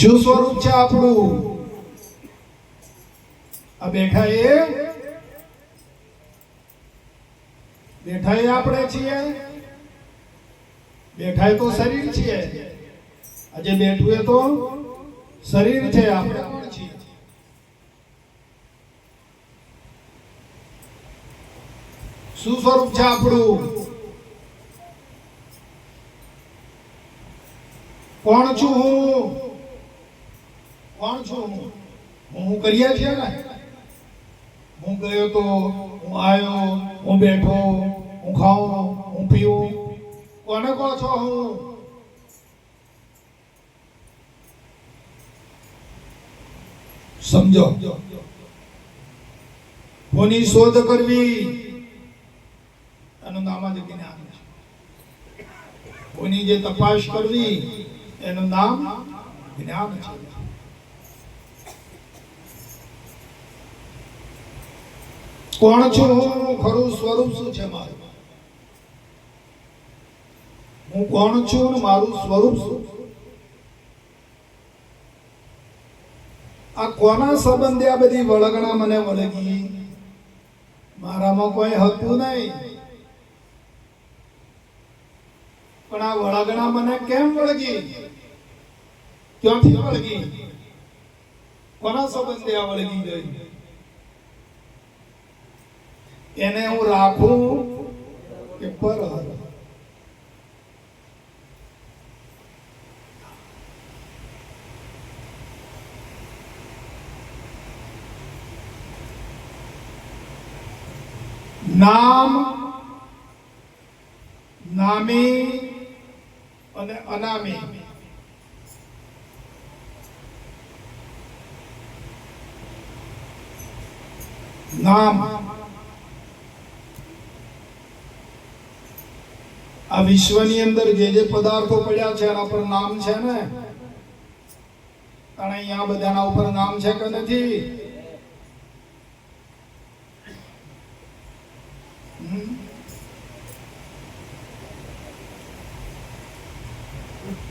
શું સ્વરૂપ છે આપણું? આ બેઠા એ આપણે છીએ. બેઠા તો શરીર છીએ. આજે બેઠું એ તો શરીર છે. આપણે કોણ છીએ? શું સ્વરૂપ છે આપણું? કોણ છું હું? કોણ છું હું કર્યા છે ને. હું ગયો તો, હું આવ્યો, હું બેઠો, હું ખાઉં, હું પીવું. કોને કહો છો હું? સમજો. કોની શોધ કરવી એનું નામ જ જ્ઞાન છે. કોની જે તપાસ કરવી એનું નામ જ્ઞાન છે. કોણ છું હું? ખરું સ્વરૂપ શું છે મારું? હું કોણ છું ને મારું સ્વરૂપ શું? આ કોના સંબંધે આ બધી વળગણા મને વળગી? મારામાં કોઈ હતું નહીં, પણ આ વળગણા મને કેમ વળગી? ક્યાંથી વળગી? કોના સંબંધે આ વળગી ગઈ? એને હું રાખું કે પર? નામ, નામી અને અનામી. નામ આ વિશ્વની અંદર જે પદાર્થો પડ્યા છે એના પર નામ છે ને. અને અહીંયા બધાના ઉપર નામ છે કે નથી?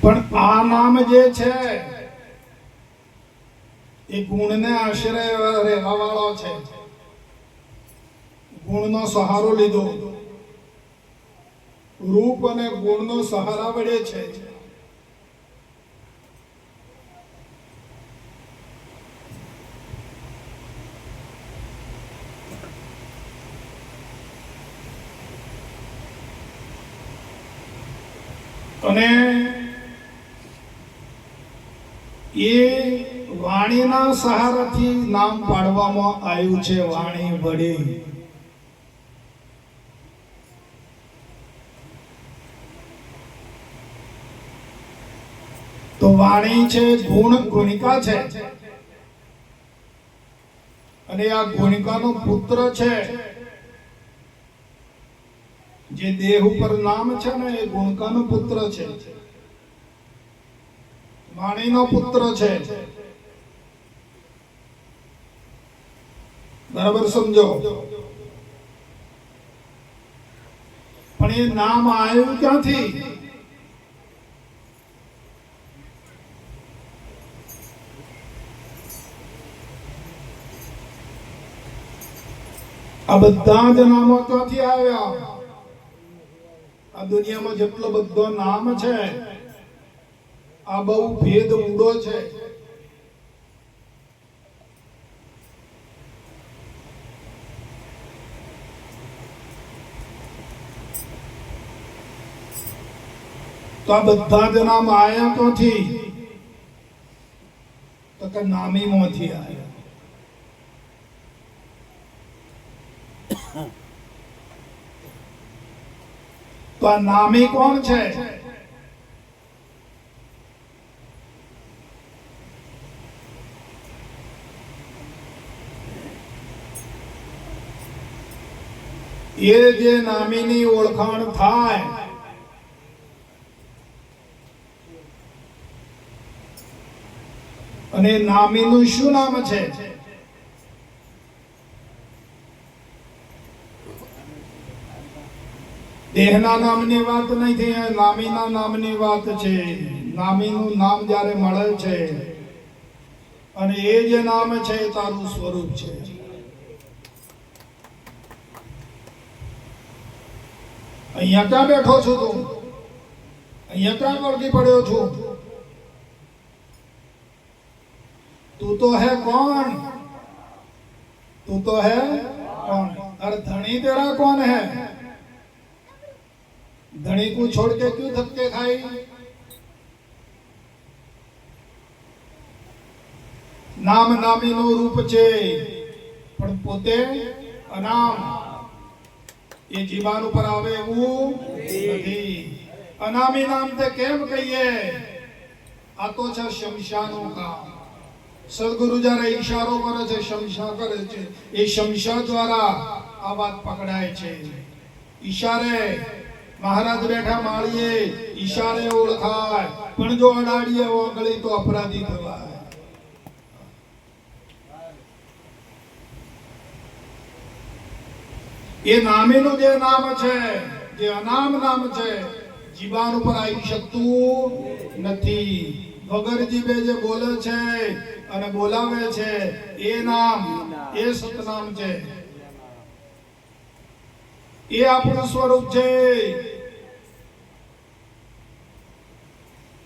પણ આ નામ જે છે એ ગુણને આશ્રય રહેવા વાળો છે. ગુણનો સહારો લીધો. રૂપ અને ગુણનો સહારા વડે છે. અને એ વાણીના સહારાથી નામ પાડવામાં આવ્યું છે. વાણી વડે. તો વાણી છે ગુણ, ગુણિકા છે. અને આ ગુણિકાનો પુત્ર છે. જે દેહ ઉપર નામ છે ને એ ગુણિકાનો પુત્ર છે. વાણીનો પુત્ર છે. બરાબર સમજો. પણ એ નામ આવ્યું ક્યાંથી? આ બધા જ નામો ક્યાંથી આવ્યા? આ દુનિયામાં જેટલો બધો નામ છે આ બહુ ભેદ ઊંડો છે. તો આ બધા જ નામ આયા ક્યાંથી? તો કે નામીમાંથી આયા. તો આ નામી કોણ છે? એ જે નામીની ઓળખાણ થાય અને નામીનું શું નામ છે? દેહના નામની વાત નથી, નામીના નામની વાત છે. નામીનું નામ જ્યારે મળે છે અને એ જે નામ છે એ તારું સ્વરૂપ છે. અહીંયા ક્યાં બેઠો છું તું? અહીંયા ક્યાં વળગી પડ્યો છું? तू तो है कौन? तू तो है कौन? और धनी तेरा कौन है? धनी को छोड़ के क्यों धक्के खाई? नाम नामी नो रूप छे पण पोते अनाम. ये जीवान पर आवे એવું નથી. અનામી નામ તે કેમ કહીએ? આ તો છે શમશાનું કામ. સદગુરુ જ્યારે ઈશારો કરે છે, શમશા કરે છે, એ શમશા દ્વારા આ વાત પકડાય છે. ઈશારે મહારાજ બેઠા માળીએ, ઈશારે ઓળખાય, પણ જો અડાડીએ ઓગળી તો અપરાધી થવાય. એ નામીનું જે નામ છે, જે અનામ નામ છે, જીવાન ઉપર આવી શકતું નથી. વગર જીભે જે બોલે છે અને બોલાવે છે એ નામ, એ સતનામ છે. એ આપણું સ્વરૂપ છે.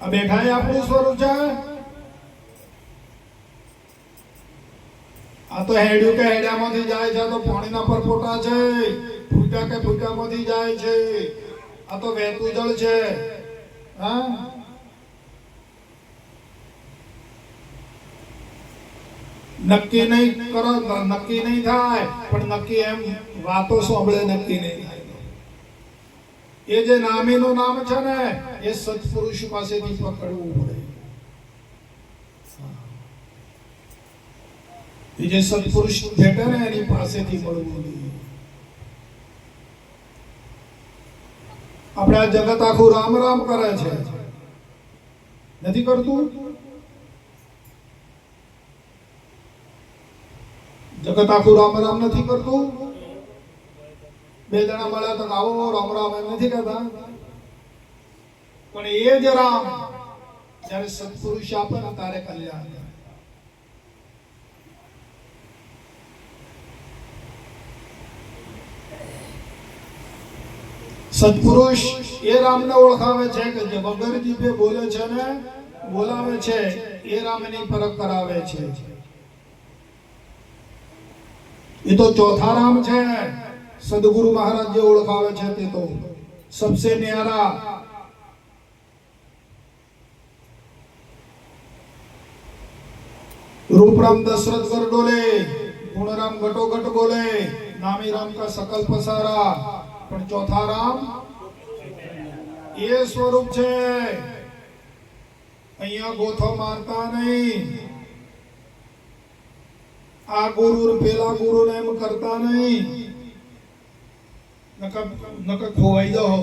આ બેઠા એ આપણું સ્વરૂપ છે. આ તો હેડ્યું કે હેડ્યામાંથી જાય છે, તો પાણીના પરપોટા છે, ફૂટ્યા કે ફૂટ્યામાંથી જાય છે. આ તો વહેતું જળ છે. હા, નક્કી નહીં કરો, નક્કી નહીં થાય, પણ નક્કી એમ વાતો સાંભળે નક્કી નહીં થાય. એ જે નામીનું નામ છે ને, એ સત્પુરુષ પાસેથી પકડવું પડે. એ જે સત્પુરુષ ભેટે ને એની પાસેથી મળવું જોઈએ. આપણે આ જગત આખું રામ રામ કરે છે, નથી કરતું? જગત આખું રામ રામ નથી કરતું? બે જણા મળ્યા તો આવો રામ રામ એમ નથી કહેતા? પણ એ જ રામ જ્યારે સત્પુરુષ આપે ને તારે કલ્યાણ. સત્પુરુષ એ રામને ઓળખાવે છે કે જે વગર જીભે બોલે છે ને બોલાવે છે, એ રામની પરખ કરાવે છે. એ તો ચોથા રામ છે. સદગુરુ મહારાજ જે ઓળખાવે છે તે તો સબસે ન્યારા. रूप राम दशरथ कर डोले, गुण राम घटो घट बोले, नामी राम का सकल पसारा. પણ ચોથા રામ એ સ્વરૂપ છે. અહીંયા ગોથો મારતા નહીં. આ ગુરુ પેલા ગુરુ ને એમ કરતા નહીં, નકર ખોવાઈ જાઓ.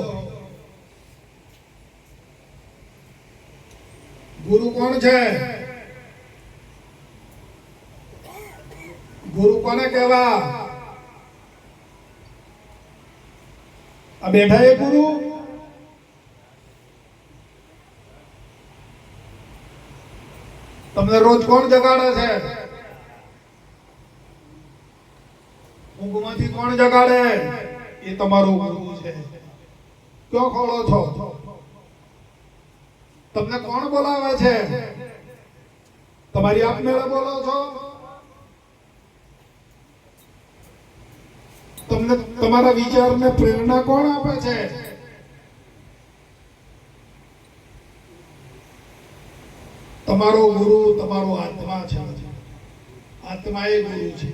ગુરુ કોણ છે? ગુરુ કોને કહેવા? આ બેઠા એ ગુરુ? તમને રોજ કોણ જગાડે છે? ઊંઘમાંથી કોણ જગાડે? એ તમારો ગુરુ છે. ક્યાં ખોળો છો? તમને કોણ બોલાવે છે? તમારી આપમેળે બોલો છો? તમને તમારા વિચારને પ્રેરણા કોણ આપે છે? તમારો ગુરુ તમારો આત્મા છે. આત્મા એ ગુરુ છે.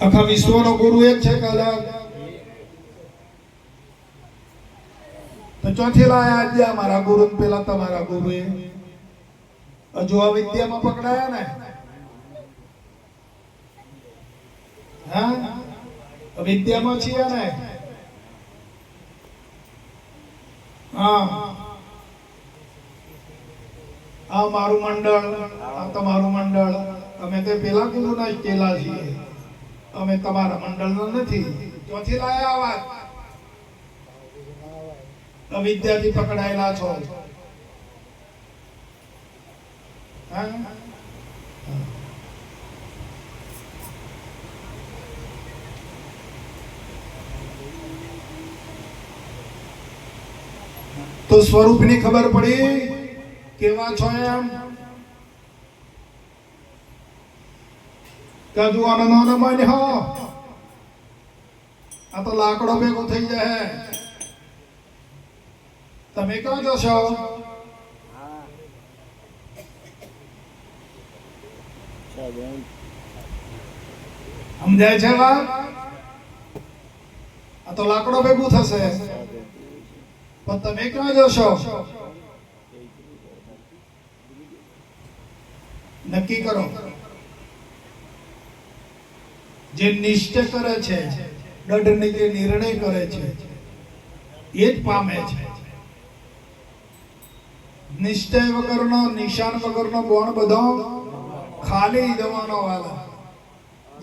આખા વિશ્વનો ગુરુ એક છે કે અલગ? તો ચોથી લાયા આજે મારા ગુરુ પેલા તમારા ગુરુ એ હજુ અવિદ્યામાં પકડાયા ને? હા, અવિદ્યામાં છીએ ને? હા, આ મારું મંડળ, આ તમારું મંડળ. અમે તે પેલા ગુરુના ચેલા છીએ, અમે તમારા મંડળના નથી. ચોથી લાયા વાત. અવિદ્યાથી પકડાયેલા છો. હા? તો સ્વરૂપની ખબર પડી કેવા છો એમ. કજુ આનંદ માન્ય હો આ તો લાકડો ભેગો થઈ જાય. તમે ક્યાં જશો? સમજાય છે વાત? આ તો લાકડો ભેગું થશે પણ તમે ક્યાં જશો? નક્કી કરો. જે નિશ્ચય કરે છે, દઢને જે નિર્ણય કરે છે એ જ પામે છે. નિશ્ચય વગરનો, નિશાન વગરનો બોણ બધો ખાલી જવાનો વાલા.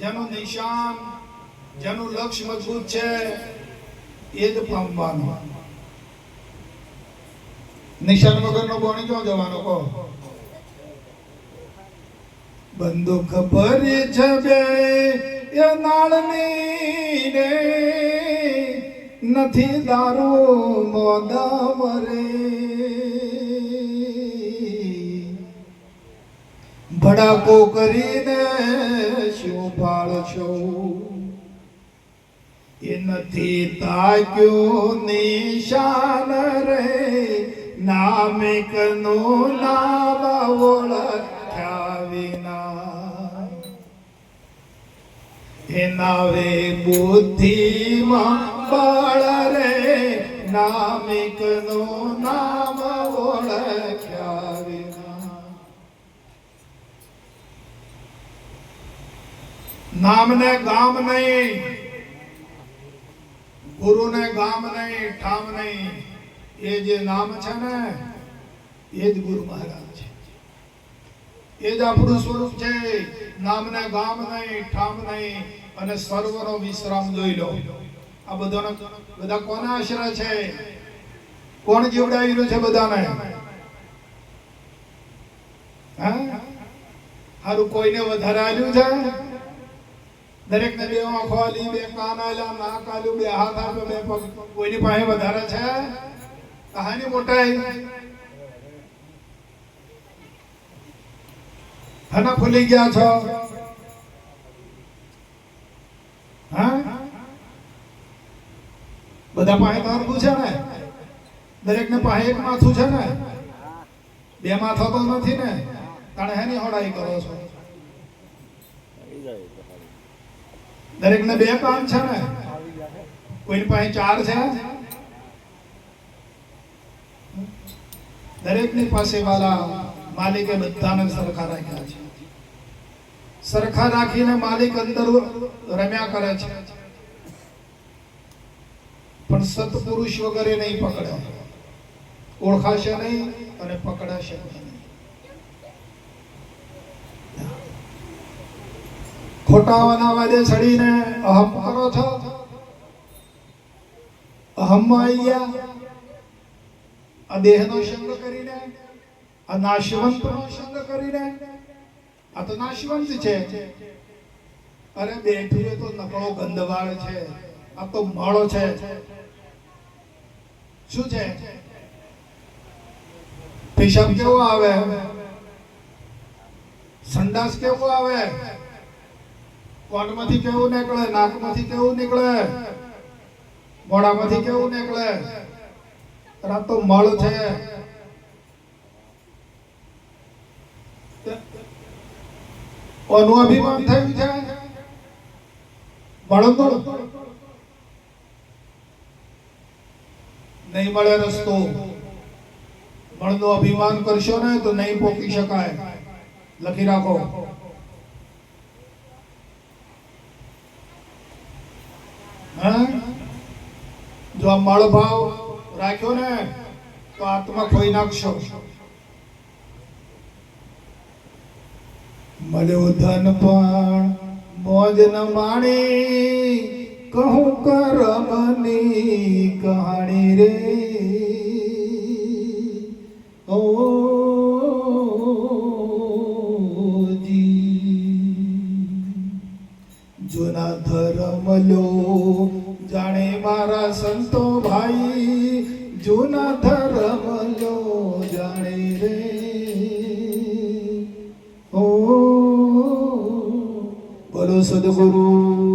જેનું નિશાન, જેનું લક્ષ્ય મજબૂત છે એ જ પામવાનું. નિશાન વગરનો બોણ ક્યાં જવાનો કહો? બંદૂક ભરી છે બે એ નાળની રે, નથી દારૂ મોદા મરે. ભડાકો કરીને શું ભાળશો? એ નથી તાક્યું નિશાન રે, નામિકનું નામ ઓળખ્યા વિના. એ નાવે બુદ્ધિમાં બળ રે, નામિકનું નામ ઓળખ્યા વિના. નામને ગામ નહીં, ગુરુને ગામ નહીં, ઠામ નહીં. એ જે નામ છે ને એ જ ગુરુ મહારાજ છે. એ જ આપણું સ્વરૂપ છે. નામને ગામ નહીં, ઠામ નહીં અને સર્વનો વિશ્રામ જોઈ લો. આ બધા કોના આશરા છે? કોણ જીવડાવ્યું છે બધાને? હા? હારું કોઈને વધારે આલ્યું છે? દરેક ને બે આંખો આલી, બે કાન આલ્યા, નાક આલ્યું, બે હાથ આપ્યો, બે પગ. કોઈની પાસે વધારે છે? કહાની મોટાઈ હના ભૂલી ગયા છો? હા? બધા પાસે તો હરખું છે ને? દરેક ને પાસે એક માથું છે ને? બે માથા તો નથી ને? તાણે હેની હોડાઈ કરો છો? દરેક ને બે કાન છે ને? કોઈની પાસે ચાર છે? દરેકની પાસે વાલા માલિકે બધાને સરખા રાખ્યા છે. સરખા રાખીને માલિક અંદર રમ્યા કરે છે. પણ સત્પુરુષ વગેરે નહીં પકડે, ઓળખાશે નહીં અને પકડાશે નહીં. ખોટાવાના વાદે ચડીને અહમ કરો છો. અહમમાં આવી ગયા. આ દેહનો સંગ કરીને, આ નાશવંતનો સંગ કરીને. આ તો નાશવંત છે. અરે બેઠું એ તો નકળો ગંધવાળ છે. આ તો મળો છે. શું છે? પેશાબ કેવો આવે? સંડાસ કેવો આવે? કોટમાંથી કેવું નીકળે? નાકમાંથી કેવું નીકળે? મોઢામાંથી કેવું નીકળે? આ તો મળ છે. કોનું અભિમાન થયું છે? મળતું નહીં મળે રસ્તો. મળનું અભિમાન કરશો ને તો નહીં પોકી શકાય. લખી રાખો. હા? જો આ મળ ભાવ રાખ્યો ને તો આત્મા ખોઈ નાખશો. મળ્યો ધન પણ મોજ ન માણી, કહું કરમની કહાણી રે. લો, જાણે મારા સંતો ભાઈ જૂના ધર્મ લો, જાણે રે ઓ બોલો સદગુરુ